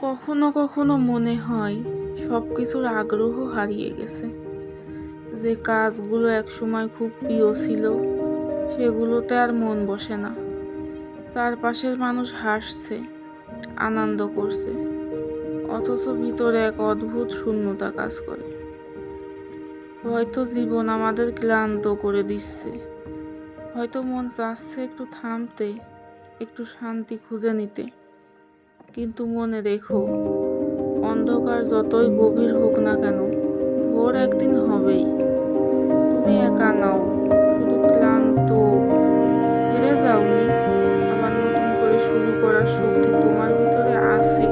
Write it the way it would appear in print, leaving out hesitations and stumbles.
কখনো কখনো মনে হয় সব কিছুর আগ্রহ হারিয়ে গেছে। যে কাজগুলো একসময় খুব প্রিয় ছিল সেগুলোতে আর মন বসে না। চারপাশের মানুষ হাসছে, আনন্দ করছে, অথচ ভিতরে এক অদ্ভুত শূন্যতা কাজ করে। হয়তো জীবন আমাদের ক্লান্ত করে দিচ্ছে, হয়তো মন চাচ্ছে একটু থামতে, একটু শান্তি খুঁজে নিতে। কিন্তু মনে রেখো, অন্ধকার যতই গভীর হোক না কেন, ভোর একদিন হবেই। তুমি একা নাও, শুধু ক্লান্ত, হেরে যাওনি। আবার নতুন করে শুরু করার শক্তি তোমার ভিতরে আছে।